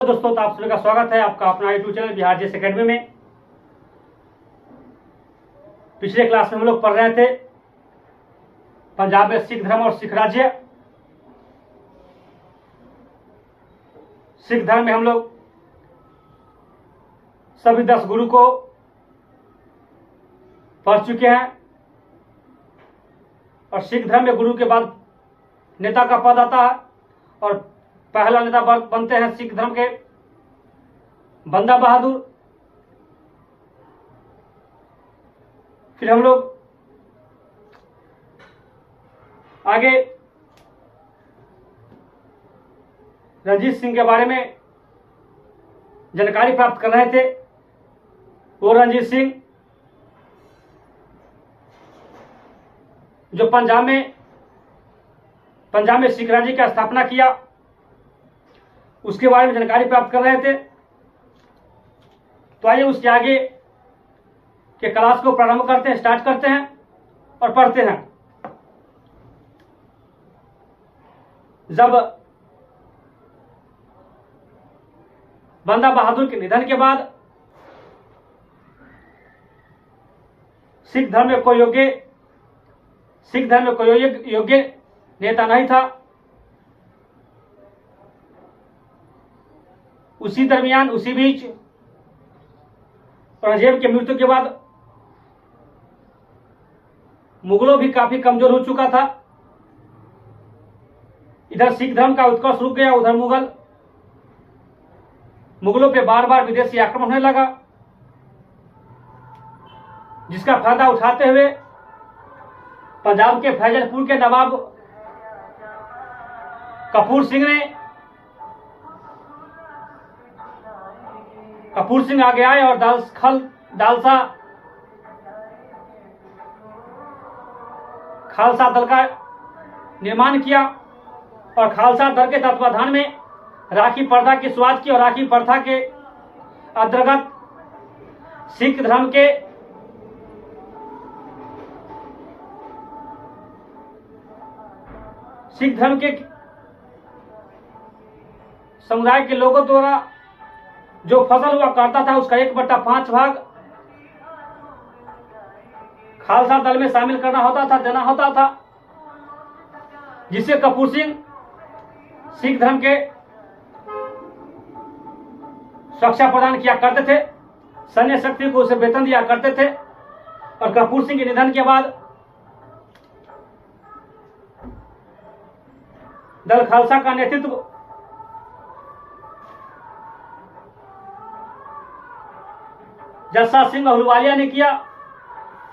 दोस्तों, तो आप सभी का स्वागत है आपका अपना YouTube channel Bihar GS academy में। पिछले क्लास में हम लोग पढ़ रहे थे पंजाब में सिख धर्म और सिख राज्य। सिख धर्म में हम लोग सभी 10 गुरु को पढ़ चुके हैं और सिख धर्म में गुरु के बाद नेता का पद आता है और पहला नेता बनते हैं सिख धर्म के बंदा बहादुर। फिर हम लोग आगे रणजीत सिंह के बारे में जानकारी प्राप्त कर रहे थे। वो रणजीत सिंह जो पंजाब में सिख राज्य की स्थापना किया, उसके बारे में जानकारी प्राप्त कर रहे थे। तो आइए उसके आगे के क्लास को प्रारंभ करते हैं, स्टार्ट करते हैं और पढ़ते हैं। जब बंदा बहादुर के निधन के बाद सिख धर्म में कोई योग्य नेता नहीं था। उसी बीच औरंगजेब की मृत्यु के बाद मुगलों भी काफी कमजोर हो चुका था। इधर सिख धर्म का उत्कर्ष रुक गया, उधर मुगलों पे बार बार विदेशी आक्रमण होने लगा, जिसका फायदा उठाते हुए पंजाब के फैजलपुर के नवाब कपूर सिंह आगे आए और खालसा दल का निर्माण किया और खालसा दल के तत्वाधान में राखी प्रथा की शुरुआत की और राखी प्रथा के अंतर्गत सिख धर्म के समुदाय के लोगों द्वारा जो फसल हुआ करता था उसका 1/5 भाग खालसा दल में शामिल देना होता था, जिससे कपूर सिंह सिख धर्म के सुरक्षा प्रदान किया करते थे, सैन्य शक्ति को उसे वेतन दिया करते थे। और कपूर सिंह के निधन के बाद दल खालसा का नेतृत्व जस्सा सिंह अहलूवालिया ने किया।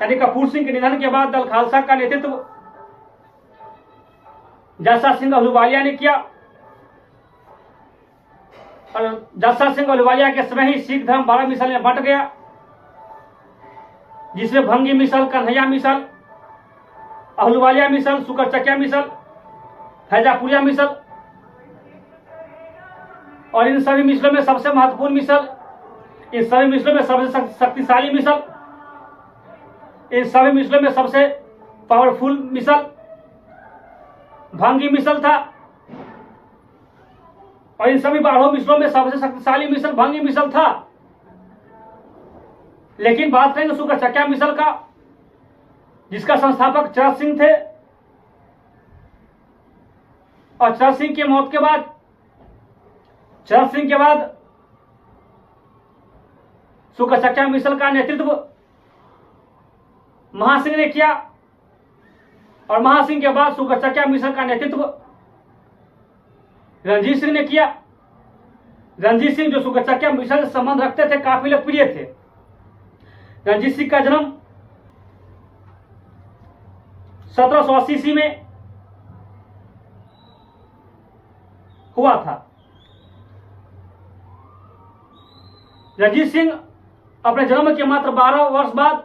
यानी कपूर सिंह के निधन के बाद दल खालसा का नेतृत्व जस्सा सिंह अहलूवालिया ने किया और जस्सा सिंह अहलूवालिया के समय ही सिख धर्म 12 मिसल में बंट गया, जिसमें भंगी मिसल, कन्हैया मिसल, अहलूवालिया मिसल, सुकरचकिया मिसल, फैजापुरिया मिसल और इन सभी मिसलों में सबसे महत्वपूर्ण मिसल, इन सभी मिसलों में सबसे शक्तिशाली मिसल, इन सभी मिसलों में सबसे पावरफुल मिसल भंगी मिसल था और इन सभी 12 मिसलों में सबसे शक्तिशाली मिसल भंगी मिसल था। लेकिन बात करेंगे सुकरचकिया मिसल का, जिसका संस्थापक चरत सिंह थे और चरत सिंह की मौत के बाद सुकरचकिया मिसल का नेतृत्व महासिंह ने किया और महासिंह के बाद सुकरचकिया मिसल का नेतृत्व रणजीत सिंह ने किया। रणजीत सिंह जो सुकरचकिया मिसल से संबंध रखते थे, काफी लोकप्रिय थे। रणजीत सिंह का जन्म 1780 ईस्वी में हुआ था। रणजीत सिंह अपने जन्म के मात्र 12 वर्ष बाद,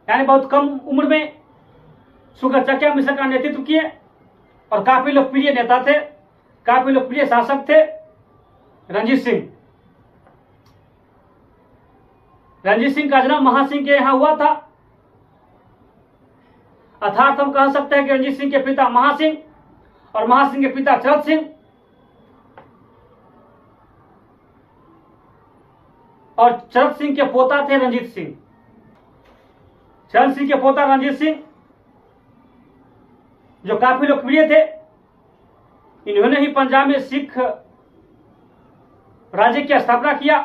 यानी बहुत कम उम्र में, सुकरचकिया मिसल का नेतृत्व किए और काफी लोकप्रिय नेता थे, काफी लोकप्रिय शासक थे रणजीत सिंह का जन्म महासिंह के यहां हुआ था। अर्थात हम कह सकते हैं कि रणजीत सिंह के पिता महासिंह और महासिंह के पिता चरत सिंह और चरण सिंह के पोता थे रंजीत सिंह। चरण सिंह के पोता रंजीत सिंह जो काफी लोकप्रिय थे, इन्होंने ही पंजाब में सिख राज्य की स्थापना किया।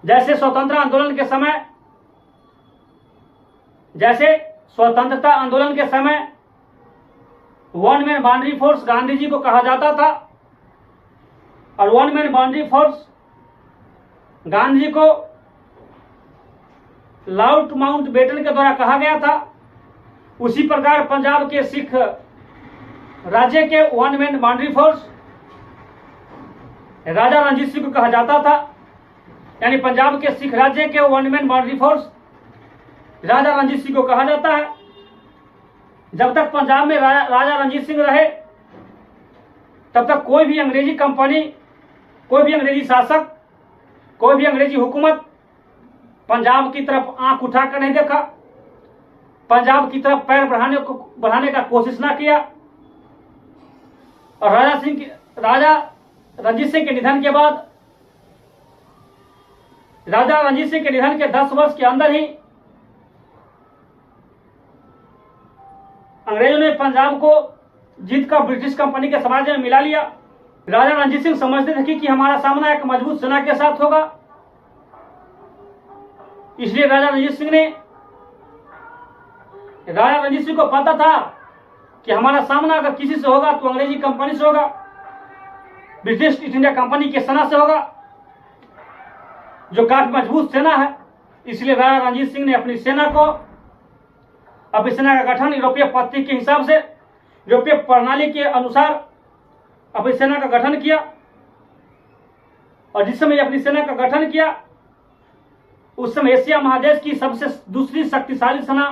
जैसे स्वतंत्रता आंदोलन के समय one man boundary force Gandhi ji को कहा जाता था, और one man boundary force Gandhi ji को लॉर्ड माउंटबेटन के द्वारा कहा गया था, उसी प्रकार पंजाब के सिख राज्य के वन मैन बाउंड्री फोर्स राजा रणजीत सिंह को कहा जाता था। यानी पंजाब के सिख राज्य के वन मैन बाउंड्री फोर्स राजा रणजीत सिंह को कहा जाता है। जब तक पंजाब में राजा रणजीत सिंह रहे, तब तक कोई भी अंग्रेजी कंपनी, कोई भी अंग्रेजी शासक, कोई भी अंग्रेजी हुकूमत पंजाब की तरफ आंख उठाकर नहीं देखा, पंजाब की तरफ पैर बढ़ाने का कोशिश ना किया। और राजा रणजीत सिंह के निधन के बाद, राजा रणजीत सिंह के निधन के 10 वर्ष के अंदर ही अंग्रेजों ने पंजाब को जीत कर ब्रिटिश कंपनी के साम्राज्य में मिला लिया। राजा रणजीत सिंह समझते थे कि हमारा सामना एक मजबूत सेना के साथ होगा, इसलिए राजा रणजीत सिंह को पता था कि हमारा सामना अगर किसी से होगा तो अंग्रेजी कंपनी से होगा, ब्रिटिश ईस्ट इंडिया कंपनी की सेना से होगा, जो काफी मजबूत सेना है। इसलिए राजा रणजीत सिंह ने अपनी सेना का गठन यूरोपीय पद्धति के हिसाब से, यूरोपीय प्रणाली के अनुसार अपनी सेना का गठन किया। और जिस समय अपनी सेना का गठन किया, उस समय एशिया महादेश की सबसे दूसरी शक्तिशाली सेना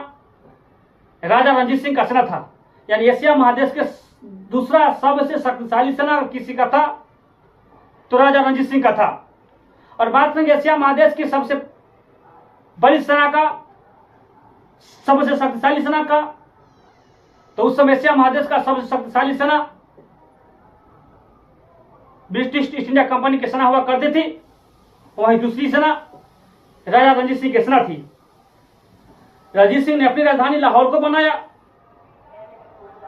राजा रणजीत सिंह का सेना था। यानी एशिया महादेश के दूसरा सबसे शक्तिशाली सेना किसी का था तो राजा रणजीत सिंह का था। और बात करेंगे एशिया महादेश की सबसे बड़ी सेना का, सबसे शक्तिशाली सेना का, तो उस समय एशिया महादेश का सबसे शक्तिशाली सेना ब्रिटिश ईस्ट इंडिया कंपनी की सेना हुआ करती थी। वहीं दूसरी सेना राजा रणजीत सिंह की सेना थी। रणजीत सिंह ने अपनी राजधानी लाहौर को बनाया।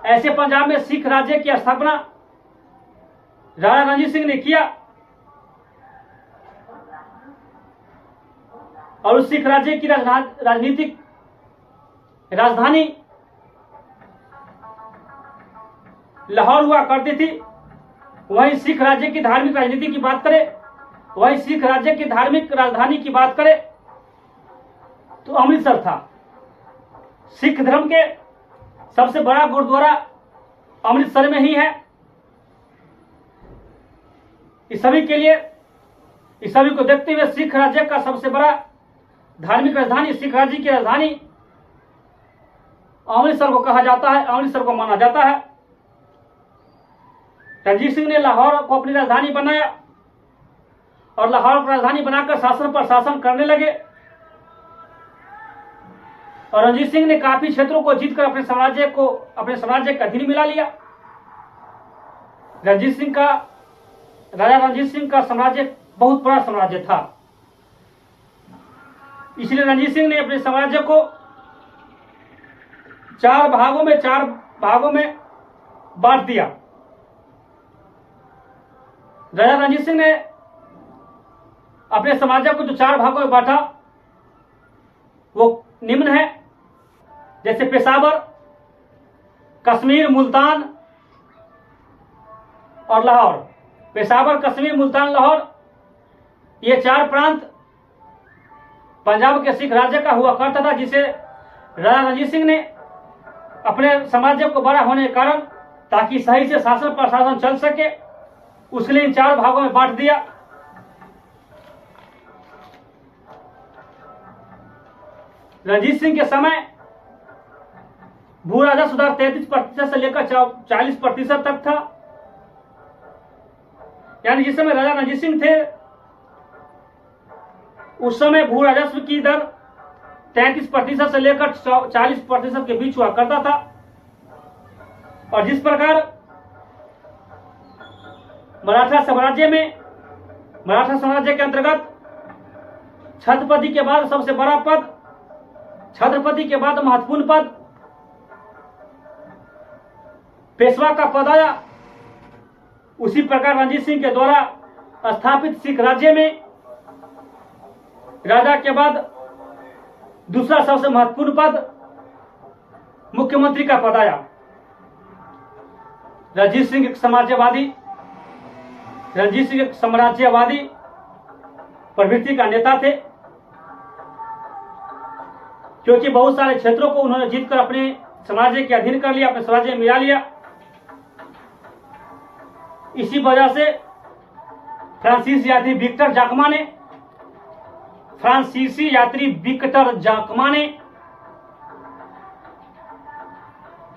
ऐसे पंजाब में सिख राज्य की स्थापना राजा रणजीत सिंह ने किया, और उस सिख राज्य की राजनीतिक राजधानी लाहौर हुआ करती थी। वहीं सिख राज्य की धार्मिक राजनीति की बात करें, वहीं सिख राज्य की धार्मिक राजधानी की बात करें तो अमृतसर था। सिख धर्म के सबसे बड़ा गुरुद्वारा अमृतसर में ही है। इस सभी को देखते हुए सिख राज्य का सबसे बड़ा धार्मिक राजधानी, सिख राज्य की राजधानी अमृतसर को कहा जाता है, अमृतसर को माना जाता है। रणजीत सिंह ने लाहौर को अपनी राजधानी बनाया और लाहौर को राजधानी बनाकर शासन पर शासन करने लगे। और रणजीत सिंह ने काफी क्षेत्रों को जीतकर अपने साम्राज्य का अधीन मिला लिया। राजा रणजीत सिंह का साम्राज्य बहुत बड़ा साम्राज्य था। इसलिए रणजीत सिंह ने अपने साम्राज्य को चार भागों में बांट दिया। राजा रणजीत सिंह ने अपने साम्राज्य को जो 4 भागों में बांटा वो निम्न है, जैसे पेशावर, कश्मीर, मुल्तान और लाहौर। पेशावर, कश्मीर, मुल्तान, लाहौर, ये 4 प्रांत पंजाब के सिख राज्य का हुआ करता था, जिसे राजा रणजीत सिंह ने अपने साम्राज्य को बड़ा होने के कारण, ताकि सही से शासन प्रशासन चल सके, उसके लिए इन 4 भागों में बांट दिया। रणजीत सिंह के समय भू राजस्व सुधार 33% से लेकर 40% तक था। यानी जिस समय राजा रणजीत सिंह थे उस समय भू राजस्व की दर 33% से लेकर 40% के बीच हुआ करता था। और जिस प्रकार मराठा साम्राज्य के अंतर्गत छत्रपति के बाद सबसे बड़ा पद, छत्रपति के बाद महत्वपूर्ण पद पेशवा का पद आया। उसी प्रकार रणजीत सिंह के द्वारा स्थापित सिख राज्य में राजा के बाद दूसरा सबसे महत्वपूर्ण पद मुख्यमंत्री का पद आया। रणजीत सिंह एक साम्राज्यवादी प्रवृत्ति का नेता थे, क्योंकि बहुत सारे क्षेत्रों को उन्होंने जीतकर अपने साम्राज्य के अधीन कर लिया, अपने साम्राज्य में मिला लिया। इसी वजह से फ्रांसीसी यात्री विक्टर जाकमा ने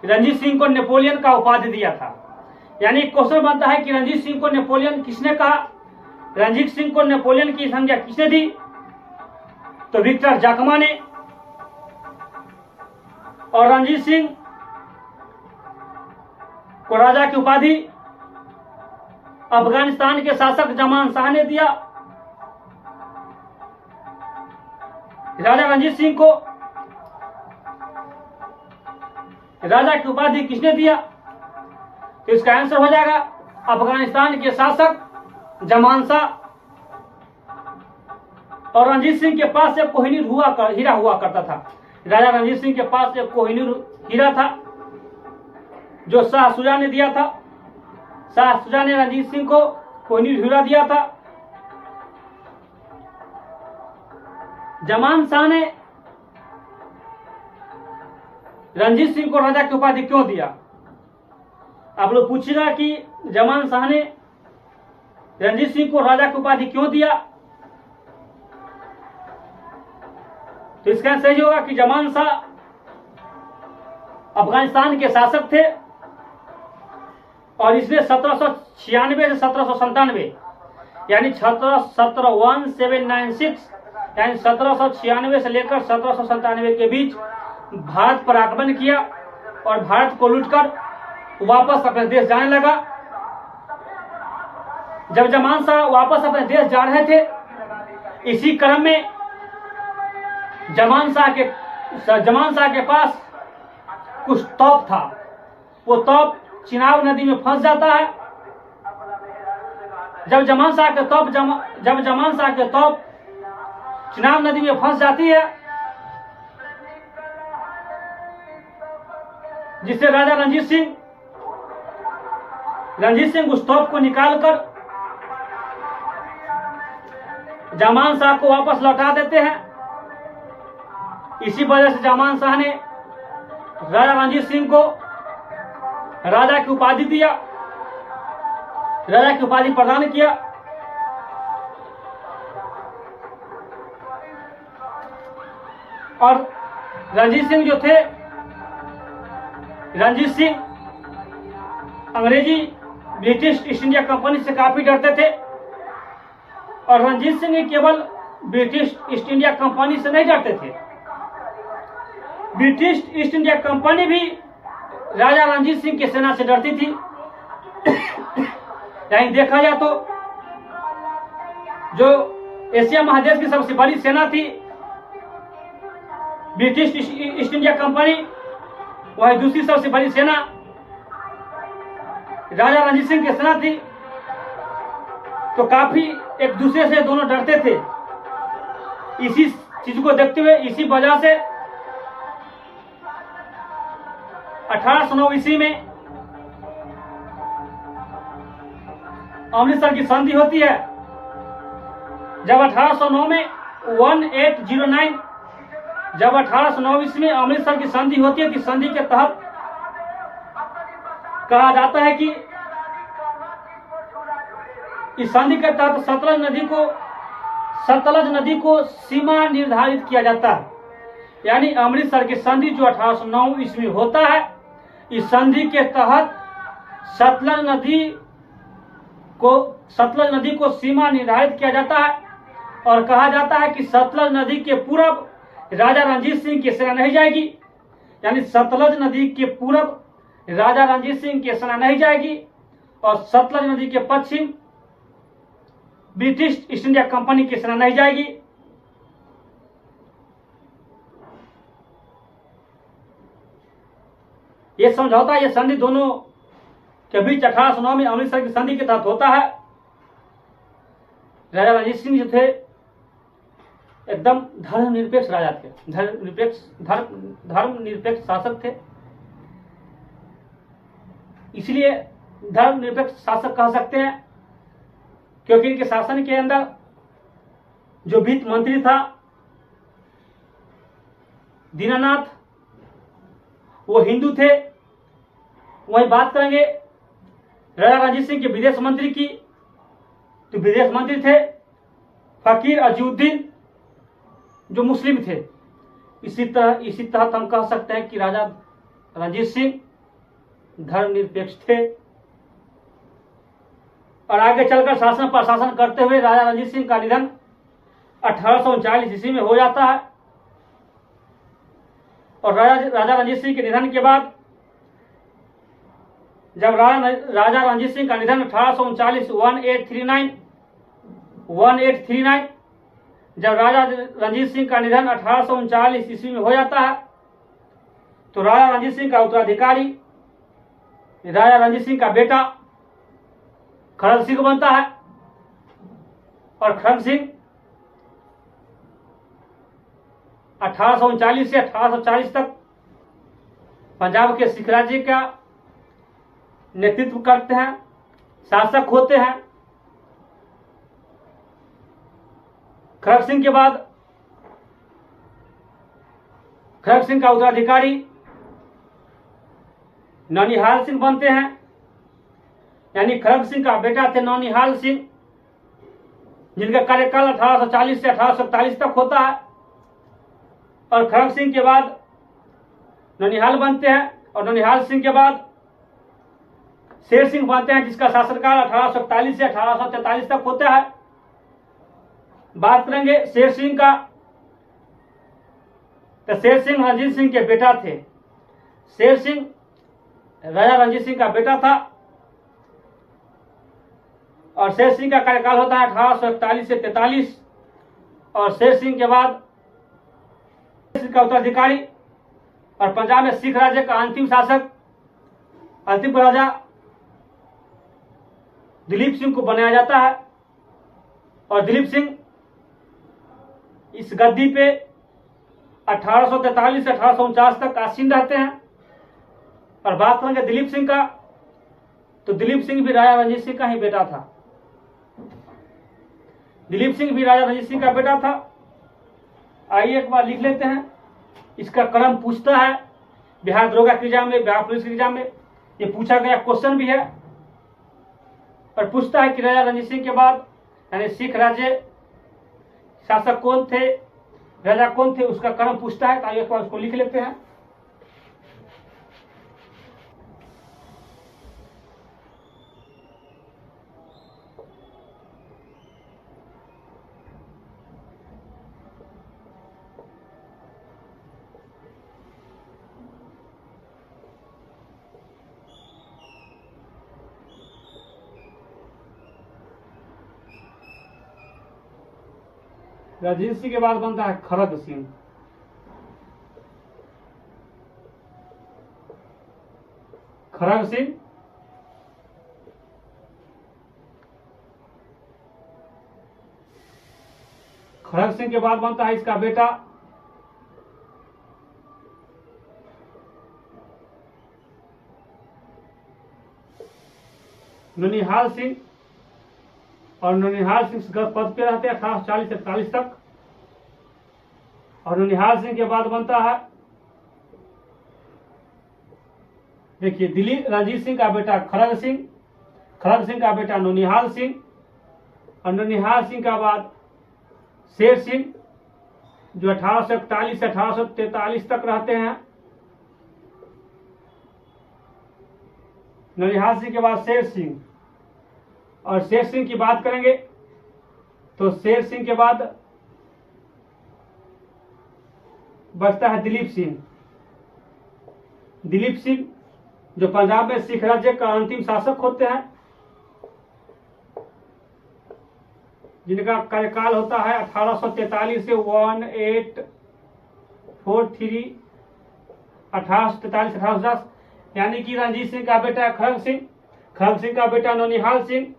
रणजीत सिंह को नेपोलियन का उपाधि दिया था। यानी क्वेश्चन बनता है कि रणजीत सिंह को नेपोलियन किसने कहा, रणजीत सिंह को नेपोलियन की संज्ञा किसने दी? तो विक्टर जाकमा ने। और रणजीत सिंह को राजा की उपाधि अफगानिस्तान के शासक जमान शाह ने दिया। राजा रणजीत सिंह को राजा की उपाधि किसने दिया? तो इसका आंसर हो जाएगा अफगानिस्तान के शासक जमान शाह। और रणजीत सिंह के पास एक कोहिनूर हीरा हुआ करता था। राजा रणजीत सिंह के पास एक कोहिनूर हीरा था जो शाह शुजा ने दिया था। शाह शुजा ने रणजीत सिंह को कोहिनूर हीरा दिया था। जमान शाह ने रणजीत सिंह को राजा की उपाधि क्यों दिया? आप लोग पूछेगा कि जमान शाह ने रणजीत सिंह को राजा की उपाधि क्यों दिया? तो इसका सही होगा कि जमान शाह अफगानिस्तान के शासक थे और इसने 1796 से 1797 यानी 1796 यानी 1796 से लेकर 1797 के बीच भारत पर आक्रमण किया और भारत को लूटकर वापस अपने देश जाने लगा। जब जमान शाह वापस अपने देश जा रहे थे, इसी क्रम में जमान शाह के पास कुछ तोप था। वो तोप चिनाब नदी में फंस जाता है। जब जमान शाह के तोप चिनाब नदी में फंस जाती है, जिससे राजा रणजीत सिंह उस तोप को निकालकर जमान शाह को वापस लौटा देते हैं। इसी वजह से जमान शाह ने राजा रणजीत सिंह को राजा की उपाधि दिया, राजा की उपाधि प्रदान किया। और रणजीत सिंह जो थे, रणजीत सिंह अंग्रेजी ब्रिटिश ईस्ट इंडिया कंपनी से काफी डरते थे। और रणजीत सिंह केवल ब्रिटिश ईस्ट इंडिया कंपनी से नहीं डरते थे, ब्रिटिश ईस्ट इंडिया कंपनी भी राजा रणजीत सिंह की सेना से डरती थी। यानी देखा जाए तो जो एशिया महादेश की सबसे बड़ी सेना थी ब्रिटिश ईस्ट इंडिया कंपनी, वह दूसरी सबसे बड़ी सेना राजा रणजीत सिंह की सेना थी। तो काफी एक दूसरे से दोनों डरते थे। इसी चीज को देखते हुए, इसी वजह से 1809 ईस्वी में अमृतसर की संधि होती है। जब 1809 में 1809 जब 1809 ईस्वी में अमृतसर की संधि होती है, तो संधि के तहत कहा जाता है कि इस संधि के तहत सतलज नदी को सीमा निर्धारित किया जाता है। यानी अमृतसर की संधि जो 1809 ईस्वी होता है, इस संधि के तहत सतलज नदी को सीमा निर्धारित किया जाता है और कहा जाता है कि सतलज नदी के पूरब राजा रणजीत सिंह की सेना नहीं जाएगी। यानी सतलज नदी के पूरब राजा रणजीत सिंह की सेना नहीं जाएगी और सतलज नदी के पश्चिम ब्रिटिश ईस्ट इंडिया कंपनी की सेना नहीं जाएगी। यह समझौता, यह संधि दोनों के बीच 1809 में अमृतसर की संधि के तहत होता है। राजा रणजीत सिंह जो थे एकदम धर्मनिरपेक्ष राजा थे, धर्मनिरपेक्ष शासक थे, इसलिए धर्मनिरपेक्ष शासक कह सकते हैं, क्योंकि इनके शासन के अंदर जो वित्त मंत्री था दीनानाथ, वो हिंदू थे। वही बात करेंगे राजा रणजीत सिंह के विदेश मंत्री की, तो विदेश मंत्री थे फकीर अजीउद्दीन, जो मुस्लिम थे। इसी तहत हम कह सकते हैं कि राजा रणजीत सिंह धर्मनिरपेक्ष थे। और आगे चलकर शासन प्रशासन करते हुए राजा रणजीत सिंह का निधन 1839 ईस्वी में हो जाता है। और राजा रणजीत सिंह के निधन के बाद, जब राजा रणजीत सिंह का निधन 1839 1839 जब राजा रणजीत सिंह का निधन 1839 ईस्वी में हो जाता है, तो राजा रणजीत सिंह का उत्तराधिकारी राजा रणजीत सिंह का बेटा खड़ग सिंह बनता है। और खड़ग सिंह 1839 से 1840 तक पंजाब के सिख राज्य का नेतृत्व करते हैं, शासक होते हैं। खड़ग सिंह के बाद खड़ग सिंह का उत्तराधिकारी नौनिहाल सिंह बनते हैं, यानी खड़ग सिंह का बेटा थे नौनिहाल सिंह, जिनका कार्यकाल 1840 से 1841 तक होता है। और खड़ग सिंह के बाद नौनिहाल बनते हैं, और नौनिहाल सिंह के बाद शेर सिंह बनते हैं, जिसका शासनकाल 1841 से 1843 तक होता है। बात करेंगे शेर सिंह का, तो शेर सिंह रणजीत सिंह के बेटा थे। शेर सिंह राजा रणजीत सिंह का बेटा था, और शेर सिंह का कार्यकाल होता है 1841 से 43। और शेर सिंह के बाद शेर का उत्तराधिकारी और पंजाब में सिख राज्य का अंतिम शासक, अंतिम राजा दिलीप सिंह को बनाया जाता है। और दिलीप सिंह इस गद्दी पे 1843 से 1849 तक आसीन रहते हैं। और बात करेंगे दिलीप सिंह का, तो दिलीप सिंह भी राजा रणजीत सिंह का ही बेटा था। दिलीप सिंह भी राजा रणजीत सिंह का बेटा था। आइए एक बार लिख लेते हैं, इसका क्रम पूछता है बिहार दरोगा के एग्जाम में, बिहार पुलिस के एग्जाम में ये पूछा गया क्वेश्चन भी है। और पूछता है कि राजा रणजीत सिंह के बाद यानी सिख राज्य शासक कौन थे, राजा कौन थे, उसका क्रम पूछता है। तो आइए एक बार उसको लिख लेते हैं। रणजीत सिंह के बाद बनता है खड़ग सिंह। खड़ग सिंह खड़ग सिंह के बाद बनता है इसका बेटा नौनिहाल सिंह। और नौनिहाल सिंह पद पे रहते हैं 1840 से 41 तक। और नौनिहाल सिंह के बाद बनता है, देखिए, दिलीप रणजीत सिंह का बेटा खड़ग सिंह, खड़ग सिंह का बेटा नौनिहाल सिंह, और नौनिहाल सिंह का बाद शेर सिंह, जो 1841 से 1843 तक रहते हैं। नौनिहाल सिंह के बाद शेर सिंह। और शेर सिंह की बात करेंगे तो शेर सिंह के बाद बचता है दिलीप सिंह। दिलीप सिंह जो पंजाब में सिख राज्य का अंतिम शासक होते हैं। जिनका कार्यकाल होता है 1843 से 1843 1849, यानी कि रणजीत सिंह का बेटा खड़ग सिंह का बेटा नौनिहाल सिंह,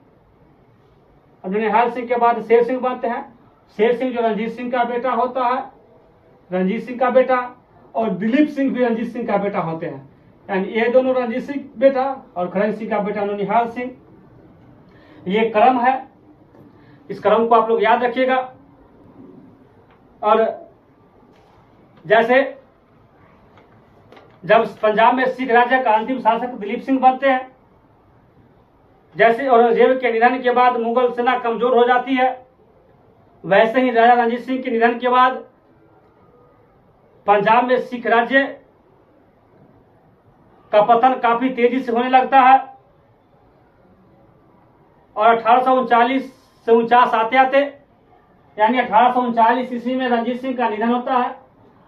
और नौनिहाल सिंह के बाद शेर सिंह बनते हैं। शेर सिंह जो रणजीत सिंह का बेटा होता है, रणजीत सिंह का बेटा, और दिलीप सिंह भी रणजीत सिंह का बेटा होते हैं, यानी ये दोनों रणजीत सिंह बेटा और खड़ग सिंह का बेटा नौनिहाल सिंह। ये क्रम है, इस क्रम को आप लोग याद रखिएगा। और जैसे जब पंजाब में सिख राज्य का अंतिम शासक दिलीप सिंह बनते हैं, जैसे औरंगजेब के निधन के बाद मुगल सेना कमजोर हो जाती है, वैसे ही राजा रणजीत सिंह के निधन के बाद पंजाब में सिख राज्य का पतन काफी तेजी से होने लगता है। और 1839 से 49 आते आते, यानी 1839 ईस्वी में रणजीत सिंह का निधन होता है।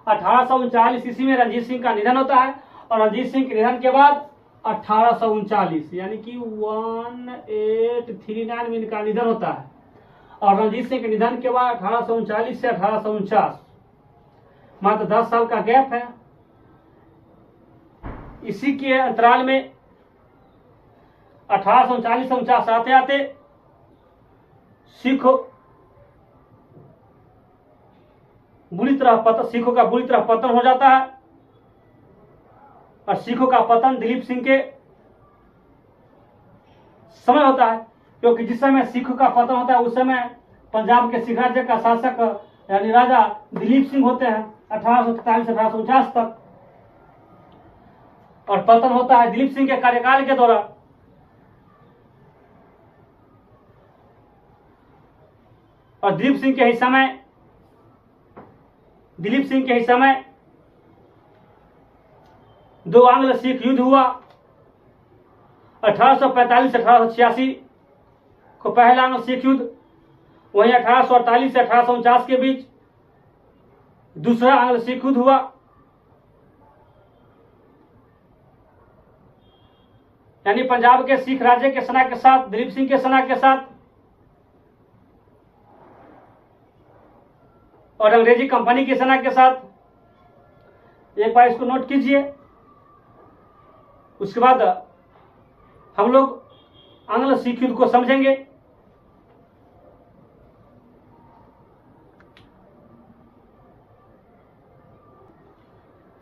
1839 ईस्वी में रणजीत सिंह का निधन होता है, और रणजीत सिंह के निधन के बाद 1839 यानी कि 1839 में इनका निधन होता है। और रणजीत सिंह के निधन के बाद 1839 से 1849 मात्र 10 साल का गैप है। इसी के अंतराल में 1839 से 49 आते आते सिखों का बुरी तरह पतन हो जाता है। और सिखों का पतन दिलीप सिंह के समय होता है, क्योंकि जिस समय सिखों का पतन होता है उस समय पंजाब के सिख राज्य का शासक यानी राजा दिलीप सिंह होते हैं 1843 से 1849 तक। और पतन होता है दिलीप सिंह के कार्यकाल के दौरान। और दिलीप सिंह के ही समय दो आंग्ल सिख युद्ध हुआ। 1845 से 1886 को पहला आंग्ल सिख युद्ध, वहीं 1848 से 1849 के बीच दूसरा आंग्ल सिख युद्ध हुआ। यानी पंजाब के सिख राज्य के सेना के साथ, दिलीप सिंह के सेना के साथ और अंग्रेजी कंपनी की सेना के साथ। एक बार इसको नोट कीजिए। उसके बाद हम लोग आंग्ल सिख युद्ध को समझेंगे।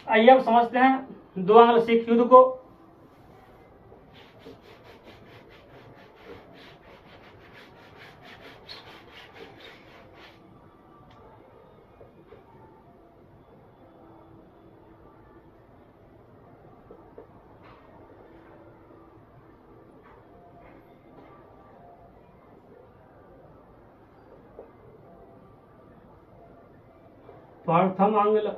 आइए अब समझते हैं दो आंग्ल सिख युद्ध को। प्रथम आंग्ल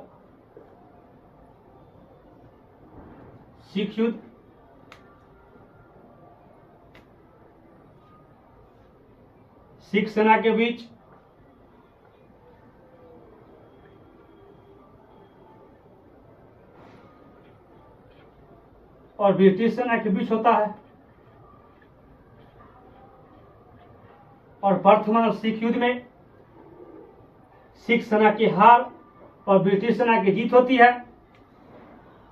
सिख युद्ध सिख सेना के बीच और ब्रिटिश सेना के बीच होता है। और प्रथम आंग्ल सिख युद्ध में सिख सेना की हार और ब्रिटिश सेना की जीत होती है।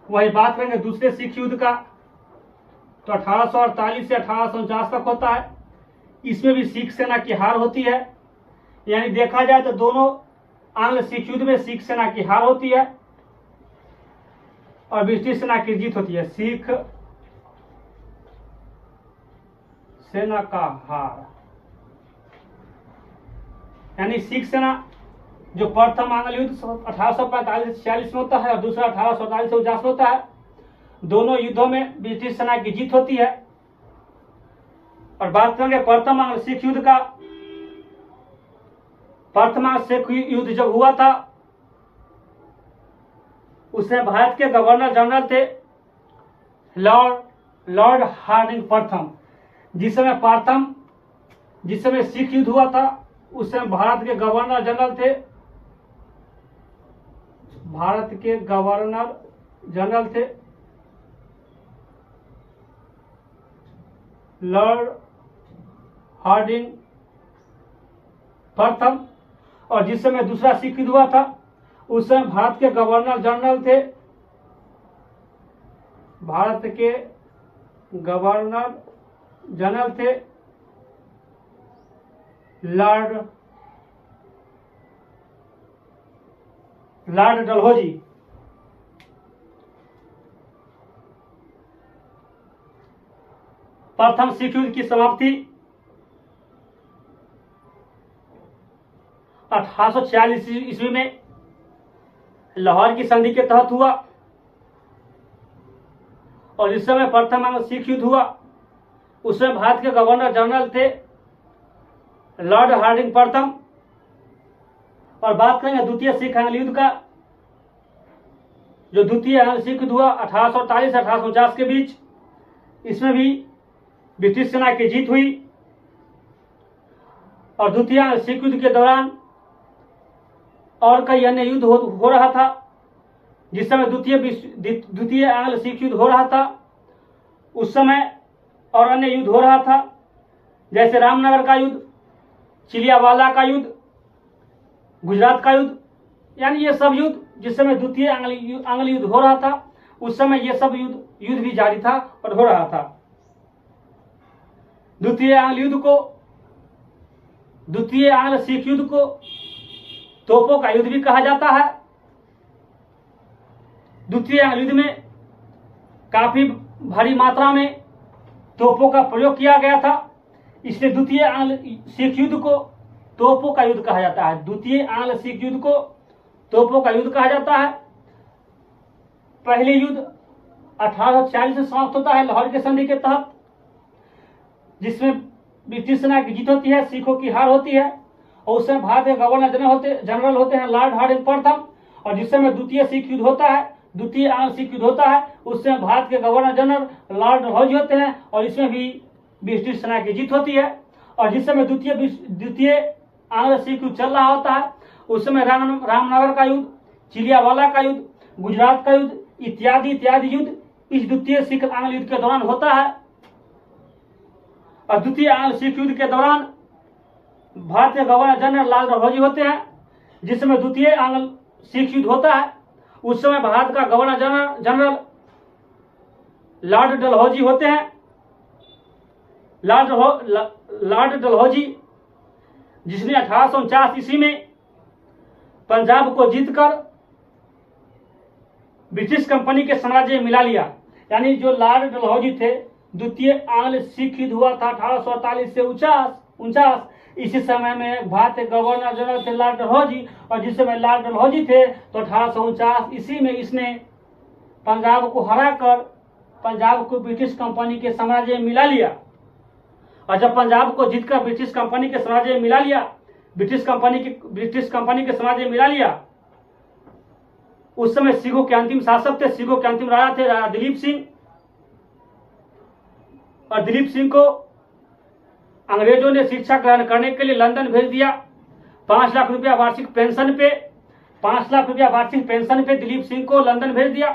वही बात करेंगे दूसरे सिख युद्ध का, तो 1848 से 1849 तक होता है। इसमें भी सिख सेना की हार होती है। यानी देखा जाए तो दोनों आंग्ल सिख युद्ध में सिख सेना की हार होती है और ब्रिटिश सेना की जीत होती है। सिख सेना का हार, यानी सिख सेना जो प्रथम आंग्ल युद्ध 1845 से 46 में होता है और दूसरा 1847 से 49 में होता है, दोनों युद्धों में ब्रिटिश सेना की जीत होती है। और बात करेंगे प्रथम आंग्ल सिख युद्ध का। प्रथम आंग्ल सिख युद्ध जब हुआ था उसमें भारत के गवर्नर जनरल थे लॉर्ड हार्डिंग प्रथम। जिस समय सिख युद्ध हुआ था उस समय भारत के गवर्नर जनरल थे लॉर्ड हार्डिंग प्रथम, और जिस समय दूसरा सिख युद्ध हुआ था उस समय भारत के गवर्नर जनरल थे, भारत के गवर्नर जनरल थे लॉर्ड डलहौजी। प्रथम सिख युद्ध की समाप्ति 1846 ईस्वी में लाहौर की संधि के तहत हुआ, और इस समय प्रथम सिख युद्ध हुआ उस समय भारत के गवर्नर जनरल थे लॉर्ड हार्डिंग प्रथम। और बात करेंगे द्वितीय सिख आंग्ल युद्ध का। जो द्वितीय आंग्ल सिख युद्ध हुआ 1848 से 1849 के बीच, इसमें भी ब्रिटिश सेना की जीत हुई। और द्वितीय आंग्ल सिख युद्ध के दौरान और कई अन्य युद्ध हो रहा था। जिस समय द्वितीय आंग्ल सिख युद्ध हो रहा था उस समय और अन्य युद्ध हो रहा था, जैसे रामनगर का युद्ध, चिलियावाला का युद्ध, गुजरात का युद्ध, यानी ये सब युद्ध जिस समय द्वितीय आंग्ल युद्ध हो रहा था उस समय ये सब युद्ध भी जारी था और हो रहा था। द्वितीय आंग्ल सिख युद्ध को तोपों का युद्ध भी कहा जाता है। द्वितीय आंग्ल युद्ध में काफी भारी मात्रा में तोपों का प्रयोग किया गया था, इसलिए द्वितीय आंग्ल सिख युद्ध को तोपों का युद्ध कहा जाता है। द्वितीय आंग्ल सिख युद्ध को तोपों का युद्ध कहा जाता है। पहले युद्ध 1846 से समाप्त होता है लाहौर की संधि के तहत, जिसमें ब्रिटिश सेना की जीत होती है, सिखों की हार होती है, और उस समय भारत के गवर्नर जनरल होते हैं लॉर्ड हार्डिंग प्रथम। और जिस समय द्वितीय सिख युद्ध होता है, द्वितीय आंग्ल सिख युद्ध होता है, उस समय भारत के गवर्नर जनरल लॉर्ड डलहौजी होते हैं, और इसमें भी ब्रिटिश सेना की जीत होती है। और जिस समय द्वितीय आंग्ल सिख युद्ध चल रहा होता है उस समय रामनगर का युद्ध, चिलियावाला का युद्ध, गुजरात का युद्ध इत्यादि युद्ध इस द्वितीय सिख आंग्ल युद्ध के दौरान होता है। और द्वितीय आंग्ल सिख युद्ध के दौरान भारत के गवर्नर जनरल लॉर्ड डलहौजी होते हैं। जिस समय द्वितीय आंग्ल सिख युद्ध होता है उस समय भारत का गवर्नर जनरल लॉर्ड डलहौजी होते हैं। लॉर्ड डलहौजी जिसने 1849 ईस्वी में पंजाब को जीतकर ब्रिटिश कंपनी के साम्राज्य में मिला लिया। यानी जो लॉर्ड डलहौजी थे, द्वितीय आंग्ल सिख युद्ध हुआ था 1848 से 49, इसी समय में भारत के गवर्नर जनरल थे लॉर्ड डलहौजी, और जिस समय लॉर्ड डलहौजी थे तो 1849 ईस्वी में इसने पंजाब को हराकर पंजाब को ब्रिटिश कंपनी के साम्राज्य में मिला लिया। और जब पंजाब को जीतकर ब्रिटिश कंपनी के साम्राज्य में मिला लिया, ब्रिटिश कंपनी के साम्राज्य में मिला लिया, उस समय सिखों के अंतिम शासक थे, सिखों के अंतिम राजा थे राजा दिलीप सिंह। और दिलीप सिंह को अंग्रेजों ने शिक्षा ग्रहण करने के लिए लंदन भेज दिया। 5 लाख रुपया वार्षिक पेंशन पे दिलीप सिंह को लंदन भेज दिया।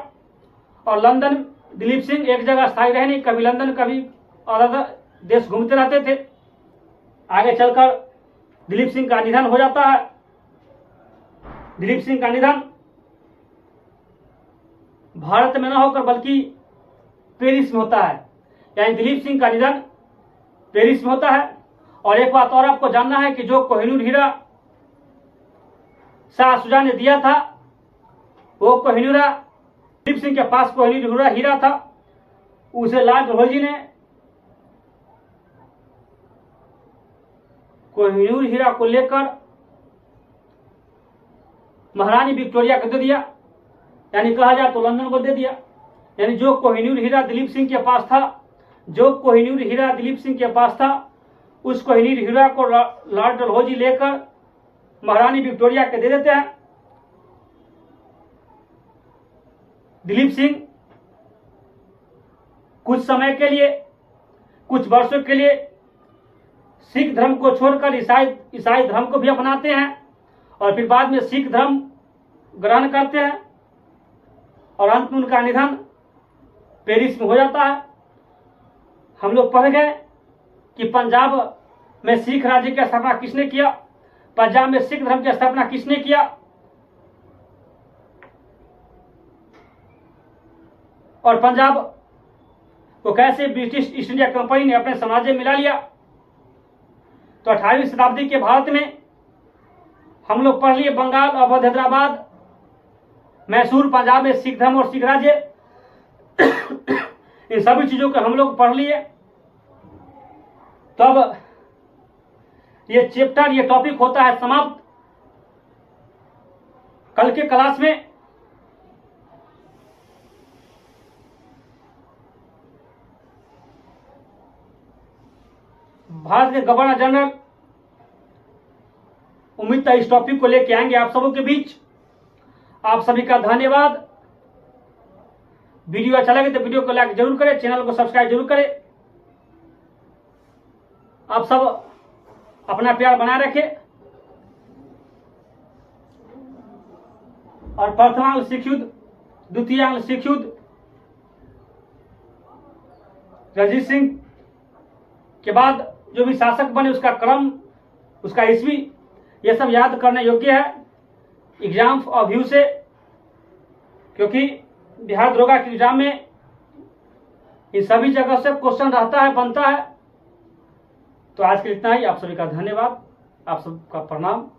और लंदन दिलीप सिंह एक जगह स्थायी रहे नहीं, कभी लंदन कभी अलग देश घूमते रहते थे। आगे चलकर दिलीप सिंह का निधन हो जाता है। दिलीप सिंह का निधन भारत में न होकर बल्कि पेरिस में होता है, यानी दिलीप सिंह का निधन पेरिस में होता है। और एक बात और आपको जानना है कि जो कोहिनूर हीरा शाह शुजा ने दिया था, वो कोहिनूरा दिलीप सिंह के पास कोहिनूर हीरा था, उसे लॉर्ड डलहौजी ने कोहिनूर हीरा को लेकर महारानी विक्टोरिया को दे दिया, यानी कहा जाए तो लंदन को दे दिया। यानी जो कोहिनूर हीरा दिलीप सिंह के पास था, उस कोहिनूर हीरा को लॉर्ड डलहौजी लेकर महारानी विक्टोरिया के दे देते हैं। दिलीप सिंह कुछ समय के लिए, कुछ वर्षों के लिए सिख धर्म को छोड़कर ईसाई धर्म को भी अपनाते हैं, और फिर बाद में सिख धर्म ग्रहण करते हैं, और अंत में उनका निधन पेरिस में हो जाता है। हम लोग पढ़ गए कि पंजाब में सिख राज्य की स्थापना किसने किया। पंजाब में सिख धर्म की स्थापना किसने किया? और पंजाब को कैसे ब्रिटिश ईस्ट इंडिया कंपनी ने अपने साम्राज्य में मिला लिया? तो 18वीं शताब्दी के भारत में हम लोग पढ़ लिए बंगाल, अवध, हैदराबाद, मैसूर, पंजाब में सिख धर्म और सिख राज्य। इन सभी चीजों को हम लोग पढ़ लिए। तो अब ये चैप्टर, ये टॉपिक होता है समाप्त। कल के क्लास में भारत के गवर्नर जनरल उम्मीद है इस टॉपिक को लेके आएंगे आप सबों के बीच। आप सभी का धन्यवाद। वीडियो अच्छा लगे तो वीडियो को लाइक जरूर करें, चैनल को सब्सक्राइब जरूर करें। आप सब अपना प्यार बनाए रखें। और प्रथमांग सिख युद्ध, द्वितीयांग सिख युद्ध, रणजीत सिंह के बाद जो भी शासक बने उसका क्रम, उसका ईस्वी, यह सब याद करने योग्य है एग्जाम ऑफ व्यू से, क्योंकि बिहार दरोगा के एग्जाम में इन सभी जगह से क्वेश्चन रहता है, बनता है। तो आज के लिए इतना ही। आप सभी का धन्यवाद, आप सबका प्रणाम।